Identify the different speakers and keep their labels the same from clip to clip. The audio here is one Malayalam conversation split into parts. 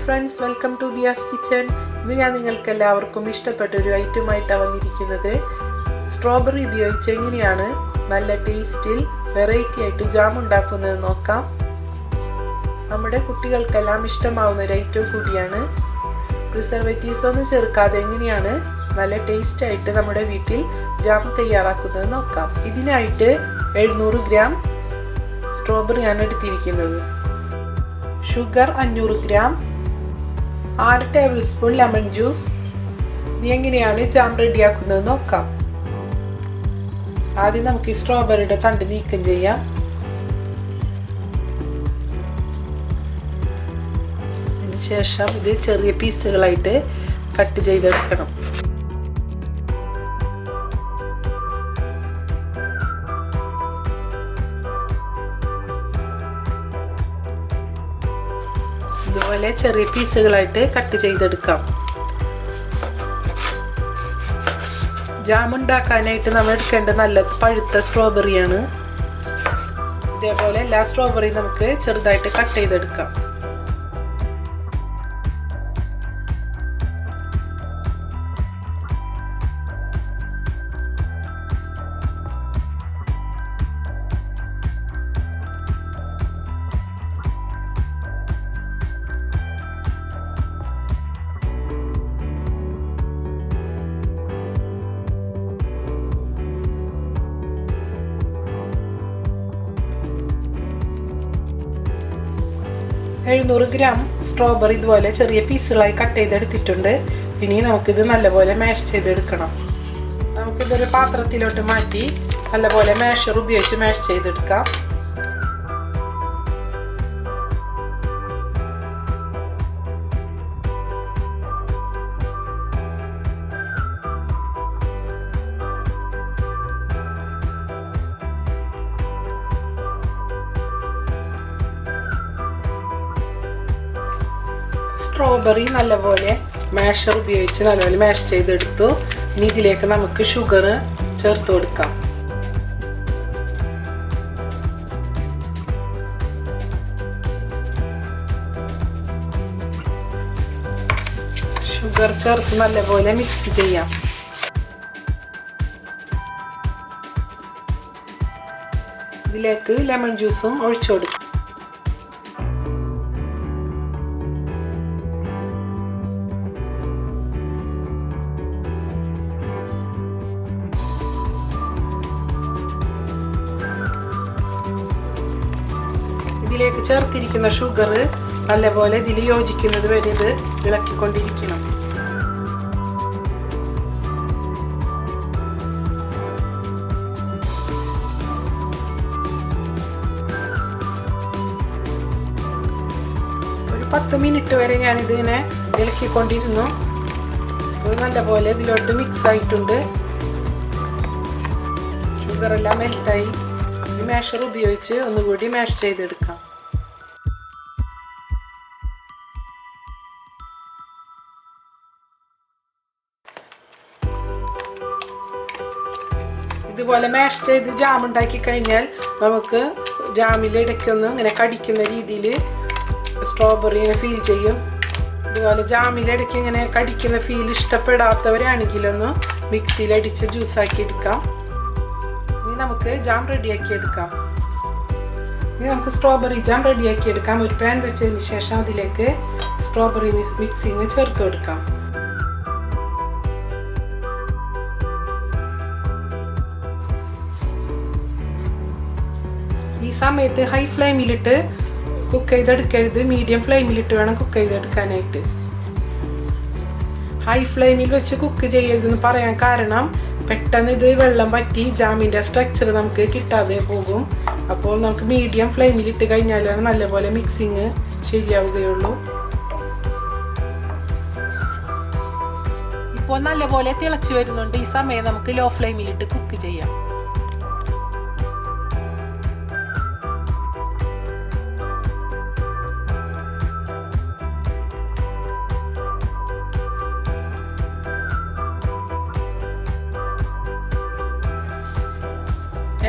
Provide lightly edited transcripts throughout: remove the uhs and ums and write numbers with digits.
Speaker 1: friends, welcome to Biyas kitchen. ഇന്ന് ഞാൻ നിങ്ങൾക്ക് എല്ലാവർക്കും ഇഷ്ടപ്പെട്ട ഒരു ഐറ്റം ആയിട്ടാണ് വന്നിരിക്കുന്നത്. സ്ട്രോബെറി ഉപയോഗിച്ച് എങ്ങനെയാണ് നല്ല ടേസ്റ്റിൽ വെറൈറ്റി ആയിട്ട് ജാം ഉണ്ടാക്കുന്നത് നോക്കാം. നമ്മുടെ കുട്ടികൾക്കെല്ലാം ഇഷ്ടമാവുന്ന ഒരു ഐറ്റം കൂടിയാണ്. പ്രിസർവേറ്റീവ്സ് ഒന്നും ചേർക്കാതെ എങ്ങനെയാണ് നല്ല ടേസ്റ്റ് ആയിട്ട് നമ്മുടെ വീട്ടിൽ ജാം തയ്യാറാക്കുന്നത് നോക്കാം. ഇതിനായിട്ട് 700 ഗ്രാം സ്ട്രോബെറിയാണ് എടുത്തിരിക്കുന്നത്. Sugar 500 gram, 6 table spoon lemon juice. ഇനി എങ്ങനെയാണ് ജാം റെഡിയാക്കുന്നത് നോക്കാം. ആദ്യം നമുക്ക് ഈ സ്ട്രോബെറിയുടെ തണ്ട് നീക്കം ചെയ്യാം. അതിനുശേഷം ഇത് ചെറിയ പീസുകളായിട്ട് കട്ട് ചെയ്തെടുക്കണം. ഇതുപോലെ ചെറിയ പീസുകളായിട്ട് കട്ട് ചെയ്തെടുക്കാം. ജാം ഉണ്ടാക്കാനായിട്ട് നമ്മൾ എടുക്കേണ്ട നല്ല പഴുത്ത സ്ട്രോബെറിയാണ്. ഇതേപോലെ എല്ലാ സ്ട്രോബെറിയും നമുക്ക് ചെറുതായിട്ട് കട്ട് ചെയ്തെടുക്കാം. $700 ഗ്രാം സ്ട്രോബെറി ഇതുപോലെ ചെറിയ പീസുകളായി കട്ട് ചെയ്തെടുത്തിട്ടുണ്ട്. ഇനി നമുക്കിത് നല്ലപോലെ മാഷ് ചെയ്തെടുക്കണം. നമുക്കിതൊരു പാത്രത്തിലോട്ട് മാറ്റി നല്ലപോലെ മാഷർ ഉപയോഗിച്ച് മാഷ് ചെയ്തെടുക്കാം. സ്ട്രോബെറി നല്ലപോലെ മാഷർ ഉപയോഗിച്ച് നല്ലപോലെ മാഷ് ചെയ്തെടുത്തു. ഇനി ഇതിലേക്ക് നമുക്ക് ഷുഗർ ചേർത്ത് കൊടുക്കാം. ഷുഗർ ചേർത്ത് നല്ലപോലെ മിക്സ് ചെയ്യാം. ഇതിലേക്ക് ലെമൺ ജ്യൂസും ഒഴിച്ചു കൊടുക്കാം. ഇതിലേക്ക് ചേർത്തിരിക്കുന്ന ഷുഗർ നല്ലപോലെ ഇതിൽ യോജിക്കുന്നത് വരെ ഇത് ഇളക്കിക്കൊണ്ടിരിക്കണം. ഒരു 10 മിനിറ്റ് വരെ ഞാനിതിങ്ങനെ ഇളക്കിക്കൊണ്ടിരുന്നു. നല്ലപോലെ ഇതിലോട്ട് മിക്സ് ആയിട്ടുണ്ട്. ഷുഗറെല്ലാം മെൽറ്റായി. ഈ മാഷർ ഉപയോഗിച്ച് ഒന്നുകൂടി മാഷ് ചെയ്തെടുക്കാം. ഇതുപോലെ മാഷ് ചെയ്ത് ജാം ഉണ്ടാക്കി കഴിഞ്ഞാൽ നമുക്ക് ജാമിലിടയ്ക്കൊന്നും ഇങ്ങനെ കടിക്കുന്ന രീതിയിൽ സ്ട്രോബെറി ഫീൽ ചെയ്യും. ഇതുപോലെ ജാമിലിടയ്ക്ക് ഇങ്ങനെ കടിക്കുന്ന ഫീൽ ഇഷ്ടപ്പെടാത്തവരാണെങ്കിലൊന്ന് മിക്സിയിലടിച്ച് ജ്യൂസാക്കി എടുക്കാം. ഇനി നമുക്ക് ജാം റെഡിയാക്കി എടുക്കാം. ഇനി നമുക്ക് സ്ട്രോബെറി ജാം റെഡിയാക്കി എടുക്കാം. ഒരു പാൻ വെച്ചതിന് ശേഷം അതിലേക്ക് സ്ട്രോബെറി മിക്സിങ് ചേർത്ത് കൊടുക്കാം. ഈ സമയത്ത് ഹൈ ഫ്ലെയിമിലിട്ട് കുക്ക് ചെയ്തെടുക്കരുത്. മീഡിയം ഫ്ലെയിമിലിട്ട് വേണം കുക്ക് ചെയ്തെടുക്കാനായിട്ട്. ഹൈ ഫ്ലെയിമിൽ വെച്ച് കുക്ക് ചെയ്യരുതെന്ന് പറയാൻ കാരണം പെട്ടെന്ന് ഇത് വെള്ളം പറ്റി ജാമിൻ്റെ സ്ട്രക്ചർ നമുക്ക് കിട്ടാതെ പോകും. അപ്പോൾ നമുക്ക് മീഡിയം ഫ്ലെയിമിലിട്ട് കഴിഞ്ഞാലാണ് നല്ലപോലെ മിക്സിങ് ശരിയാവുകയുള്ളൂ. ഇപ്പോൾ നല്ലപോലെ തിളച്ച് വരുന്നുണ്ട്. ഈ സമയം നമുക്ക് ലോ ഫ്ലെയിമിലിട്ട് കുക്ക് ചെയ്യാം.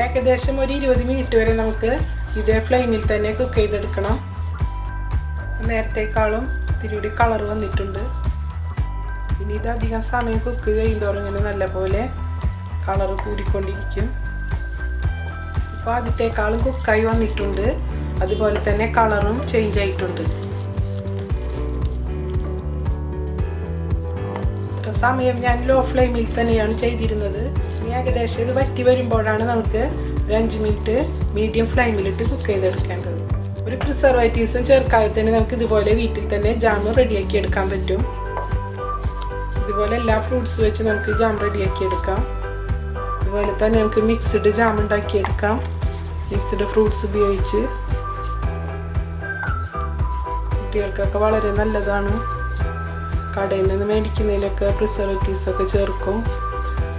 Speaker 1: ഏകദേശം ഒരു 20 മിനിറ്റ് വരെ നമുക്ക് ഇതേ ഫ്ലെയിമിൽ തന്നെ കുക്ക് ചെയ്തെടുക്കണം. നേരത്തേക്കാളും ഇത്തിരി കളർ വന്നിട്ടുണ്ട്. ഇനി ഇത് അധികം സമയം കുക്ക് ചെയ്യുന്നതോറും ഇങ്ങനെ നല്ലപോലെ കളർ കൂടിക്കൊണ്ടിരിക്കും. ഇപ്പോൾ ആദ്യത്തേക്കാളും കുക്കായി വന്നിട്ടുണ്ട്. അതുപോലെ തന്നെ കളറും ചേഞ്ച് ആയിട്ടുണ്ട്. ഇത്ര സമയം ഞാൻ ലോ ഫ്ലെയിമിൽ തന്നെയാണ് ചെയ്തിരുന്നത്. ഇനി ഏകദേശം ഇത് വറ്റി വരുമ്പോഴാണ് നമുക്ക് ഒരു 5 മിനിറ്റ് മീഡിയം ഫ്ലെയിമിലിട്ട് കുക്ക് ചെയ്തെടുക്കേണ്ടത്. ഒരു പ്രിസർവേറ്റീവ്സും ചേർക്കാതെ തന്നെ നമുക്ക് ഇതുപോലെ വീട്ടിൽ തന്നെ ജാം റെഡിയാക്കി എടുക്കാൻ പറ്റും. ഇതുപോലെ എല്ലാ ഫ്രൂട്ട്സ് വെച്ച് നമുക്ക് ജാം റെഡിയാക്കി എടുക്കാം. അതുപോലെ തന്നെ നമുക്ക് മിക്സ്ഡ് ജാം ഉണ്ടാക്കിയെടുക്കാം. മിക്സ്ഡ് ഫ്രൂട്ട്സ് ഉപയോഗിച്ച് കുട്ടികൾക്കൊക്കെ വളരെ നല്ലതാണ്. കടയിൽ നിന്ന് മേടിക്കുന്നതിലൊക്കെ പ്രിസർവേറ്റീവ്സ് ഒക്കെ ചേർക്കും,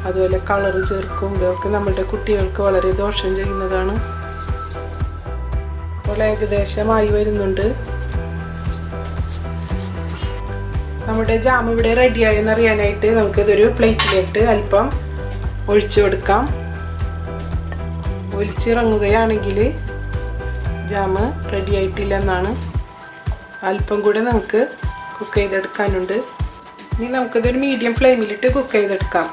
Speaker 1: അതുപോലെ കളർ ചേർക്കും. ഇതൊക്കെ നമ്മുടെ കുട്ടികൾക്ക് വളരെ ദോഷം ചെയ്യുന്നതാണ്. അപ്പോൾ ഏകദേശമായി വരുന്നുണ്ട്. നമ്മുടെ ജാം ഇവിടെ റെഡിയായി എന്നറിയാനായിട്ട് നമുക്കിതൊരു പ്ലേറ്റിലിട്ട് അല്പം ഒഴിച്ചു കൊടുക്കാം. ഒലിച്ചിറങ്ങുകയാണെങ്കിൽ ജാം റെഡി ആയിട്ടില്ലെന്നാണ്. അല്പം കൂടെ നമുക്ക് കുക്ക് ചെയ്തെടുക്കാനുണ്ട്. ഇനി നമുക്കിതൊരു മീഡിയം ഫ്ലെയിമിലിട്ട് കുക്ക് ചെയ്തെടുക്കാം.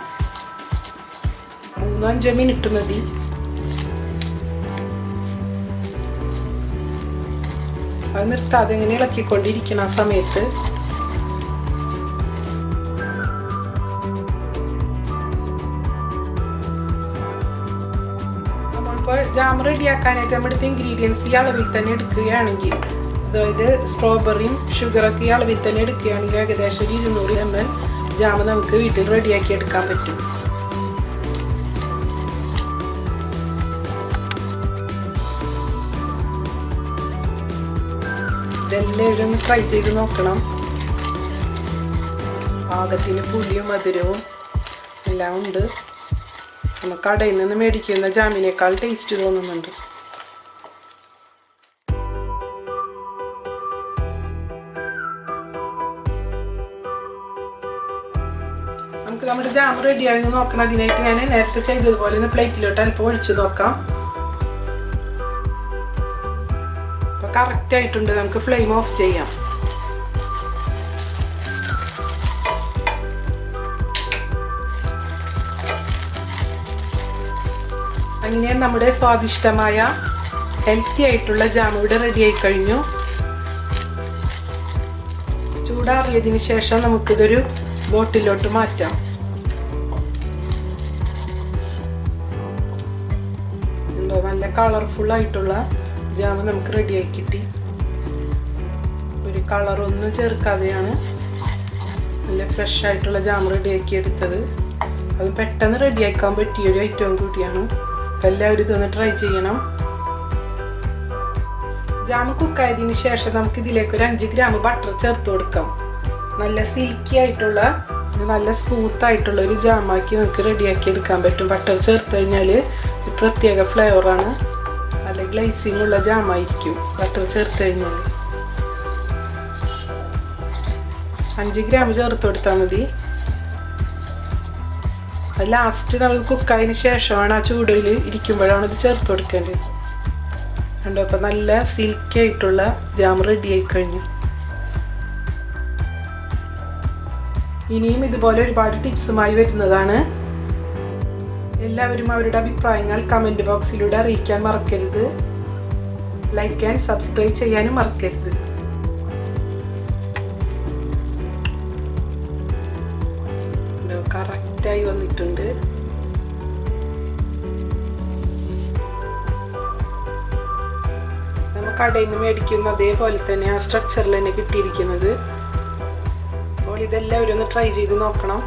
Speaker 1: 3-5 മിനിറ്റ് മതി. അത് നിർത്താതെ ഇങ്ങനെ ഇളക്കിക്കൊണ്ടിരിക്കണം. ആ സമയത്ത് നമ്മളിപ്പോൾ ജാം റെഡിയാക്കാനായിട്ട് നമ്മുടെ ഇൻഗ്രീഡിയൻസ് ഈ അളവിൽ തന്നെ എടുക്കുകയാണെങ്കിൽ, അതായത് സ്ട്രോബെറിയും ഷുഗറൊക്കെ ഈ അളവിൽ തന്നെ എടുക്കുകയാണെങ്കിൽ ഏകദേശം 200 ml ജാം നമുക്ക് വീട്ടിൽ റെഡിയാക്കി എടുക്കാൻ പറ്റും. ഇതെല്ലാവരും ഒന്ന് ട്രൈ ചെയ്ത് നോക്കണം. പാകത്തിന് പുളിയും മധുരവും എല്ലാം ഉണ്ട്. നമുക്ക് കടയിൽ നിന്ന് മേടിക്കുന്ന ജാമിനേക്കാൾ ടേസ്റ്റ് തോന്നുന്നുണ്ട്. നമുക്ക് നമ്മുടെ ജാം റെഡിയായി നോക്കണം. അതിനായിട്ട് ഞാൻ നേരത്തെ ചെയ്തതുപോലെ ഒന്ന് പ്ലേറ്റിലോട്ട് അല്പം ഒഴിച്ചു നോക്കാം. കറക്റ്റ് ആയിട്ടുണ്ട്. നമുക്ക് ഫ്ലെയിം ഓഫ് ചെയ്യാം. അങ്ങനെ നമ്മുടെ സ്വാദിഷ്ടമായ ഹെൽത്തി ആയിട്ടുള്ള ജാം ഇവിടെ റെഡി ആയി കഴിഞ്ഞു. ചൂടാറിയതിന് ശേഷം നമുക്കിതൊരു ബോട്ടിലോട്ട് മാറ്റാം. നല്ല കളർഫുൾ ആയിട്ടുള്ള ജാം നമുക്ക് റെഡിയായി കിട്ടി. ഒരു കളറൊന്നും ചേർക്കാതെയാണ് നല്ല ഫ്രഷ് ആയിട്ടുള്ള ജാം റെഡിയാക്കി എടുത്തത്. അത് പെട്ടെന്ന് റെഡിയാക്കാൻ പറ്റിയൊരു ഐറ്റം കൂടിയാണ്. അപ്പോൾ എല്ലാവരും ഇതൊന്ന് ട്രൈ ചെയ്യണം. ജാം കുക്കായതിന് ശേഷം നമുക്ക് ഇതിലേക്ക് ഒരു 5 ഗ്രാം ബട്ടർ ചേർത്ത് കൊടുക്കാം. നല്ല സിൽക്കി ആയിട്ടുള്ള നല്ല സ്മൂത്ത് ആയിട്ടുള്ള ഒരു ജാമാക്കി നമുക്ക് റെഡിയാക്കി എടുക്കാൻ പറ്റും. ബട്ടർ ചേർത്ത് കഴിഞ്ഞാൽ ഒരു പ്രത്യേക ഫ്ലേവറാണ്. നല്ല ഗ്ലേസിംഗ് ഉള്ള ജാമായിരിക്കും ബട്ടർ ചേർത്ത് കഴിഞ്ഞാൽ. 5 ഗ്രാം ചേർത്ത് കൊടുത്താൽ മതി. അത് ലാസ്റ്റ് നമ്മൾ കുക്കായതിന് ശേഷമാണ്, ആ ചൂടിൽ ഇരിക്കുമ്പോഴാണ് ഇത് ചേർത്ത് കൊടുക്കേണ്ടത്. കണ്ടോ, അപ്പോൾ നല്ല സിൽക്കി ആയിട്ടുള്ള ജാം റെഡി ആയി കഴിഞ്ഞു. ഇനിയും ഇതുപോലെ ഒരുപാട് ടിപ്സുമായി വരുന്നതാണ്. എല്ലാവരും അവരുടെ അഭിപ്രായങ്ങൾ കമൻറ്റ് ബോക്സിലൂടെ അറിയിക്കാൻ മറക്കരുത്. ലൈക്ക് ആൻഡ് സബ്സ്ക്രൈബ് ചെയ്യാനും മറക്കരുത്. കറക്റ്റായി വന്നിട്ടുണ്ട്. നമുക്ക് കടയിൽ നിന്ന് മേടിക്കുന്ന അതേപോലെ തന്നെ ആ സ്ട്രക്ചറിൽ തന്നെ കിട്ടിയിരിക്കുന്നത്. അപ്പോൾ ഇതെല്ലാവരും ഒന്ന് ട്രൈ ചെയ്ത് നോക്കണം.